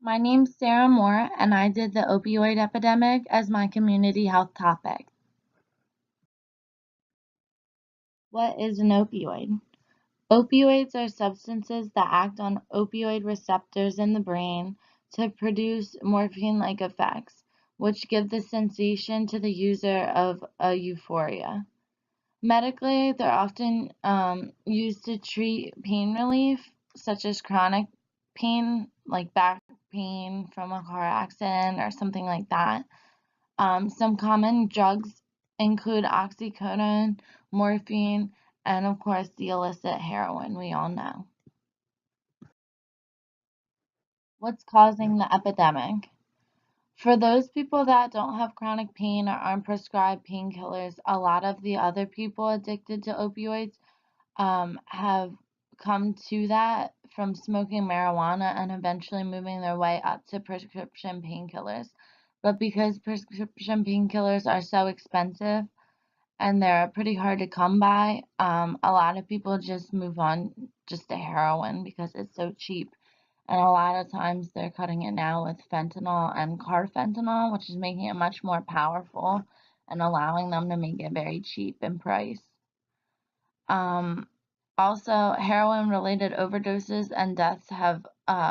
My name's Sarah Moore, and I did the opioid epidemic as my community health topic. What is an opioid? Opioids are substances that act on opioid receptors in the brain to produce morphine-like effects, which give the sensation to the user of a euphoria. Medically, they're often used to treat pain relief, such as chronic pain, like back pain from a car accident or something like that. Some common drugs include oxycodone, morphine, and of course the illicit heroin we all know. What's causing the epidemic? For those people that don't have chronic pain or aren't prescribed painkillers, a lot of the other people addicted to opioids have come to that from smoking marijuana and eventually moving their way up to prescription painkillers. But because prescription painkillers are so expensive and they're pretty hard to come by, a lot of people just move on just to heroin because it's so cheap. And a lot of times they're cutting it now with fentanyl and carfentanil, which is making it much more powerful and allowing them to make it very cheap in price. Um, Also, heroin-related overdoses and deaths have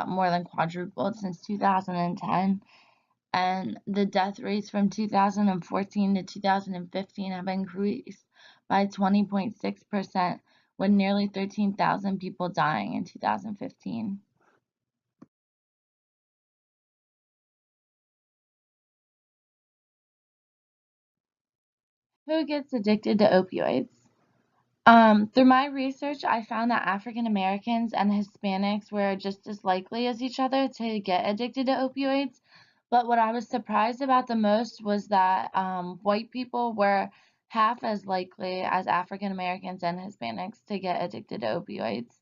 more than quadrupled since 2010, and the death rates from 2014 to 2015 have increased by 20.6%, with nearly 13,000 people dying in 2015. Who gets addicted to opioids? Through my research, I found that African Americans and Hispanics were just as likely as each other to get addicted to opioids. But what I was surprised about the most was that white people were half as likely as African Americans and Hispanics to get addicted to opioids.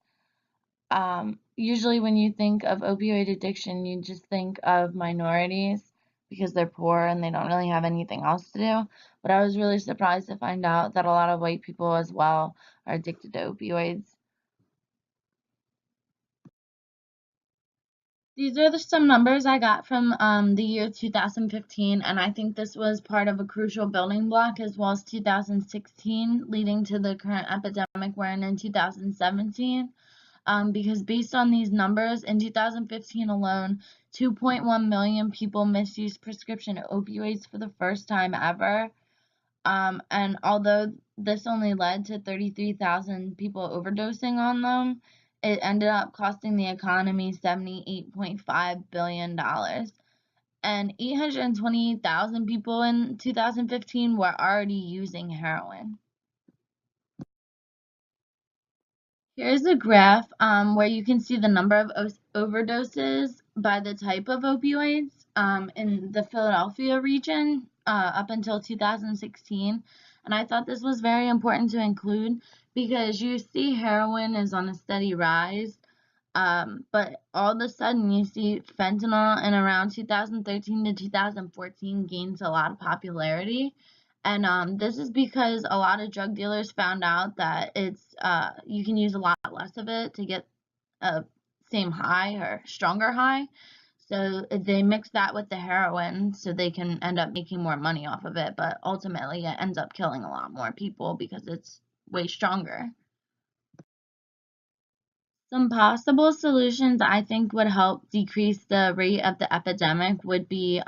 Usually, when you think of opioid addiction, you just think of minorities because they're poor and they don't really have anything else to do. But I was really surprised to find out that a lot of white people as well are addicted to opioids. These are some numbers I got from the year 2015, and I think this was part of a crucial building block as well as 2016, leading to the current epidemic we're in 2017. Because based on these numbers, in 2015 alone, 2.1 million people misused prescription opioids for the first time ever. And although this only led to 33,000 people overdosing on them, it ended up costing the economy $78.5 billion. And 828,000 people in 2015 were already using heroin. Here's a graph where you can see the number of overdoses by the type of opioids in the Philadelphia region up until 2016. And I thought this was very important to include because you see heroin is on a steady rise, but all of a sudden you see fentanyl in around 2013 to 2014 gains a lot of popularity. And this is because a lot of drug dealers found out that you can use a lot less of it to get a same high or stronger high. So they mix that with the heroin so they can end up making more money off of it, but ultimately it ends up killing a lot more people because it's way stronger. Some possible solutions I think would help decrease the rate of the epidemic would be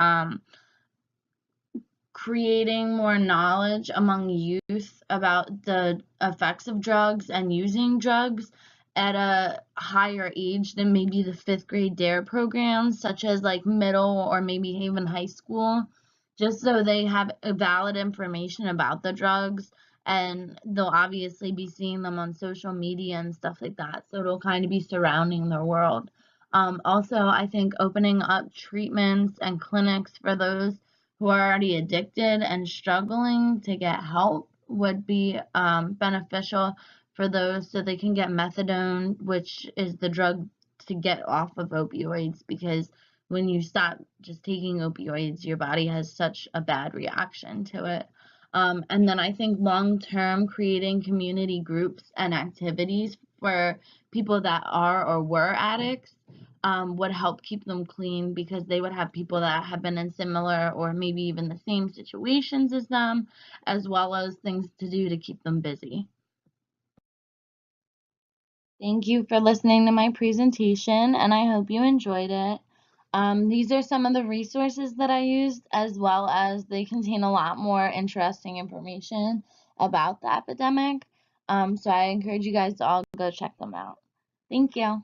creating more knowledge among youth about the effects of drugs and using drugs at a higher age than maybe the fifth grade DARE programs, such as like middle or maybe even high school, just so they have valid information about the drugs. And they'll obviously be seeing them on social media and stuff like that. So it'll kind of be surrounding their world. Also, I think opening up treatments and clinics for those who are already addicted and struggling to get help would be beneficial for those so they can get methadone, which is the drug to get off of opioids, because when you stop just taking opioids, your body has such a bad reaction to it. And then I think long term, creating community groups and activities for people that are or were addicts would help keep them clean because they would have people that have been in similar or maybe even the same situations as them, as well as things to do to keep them busy. Thank you for listening to my presentation, and I hope you enjoyed it. These are some of the resources that I used, as well as they contain a lot more interesting information about the epidemic. So I encourage you guys to all go check them out. Thank you.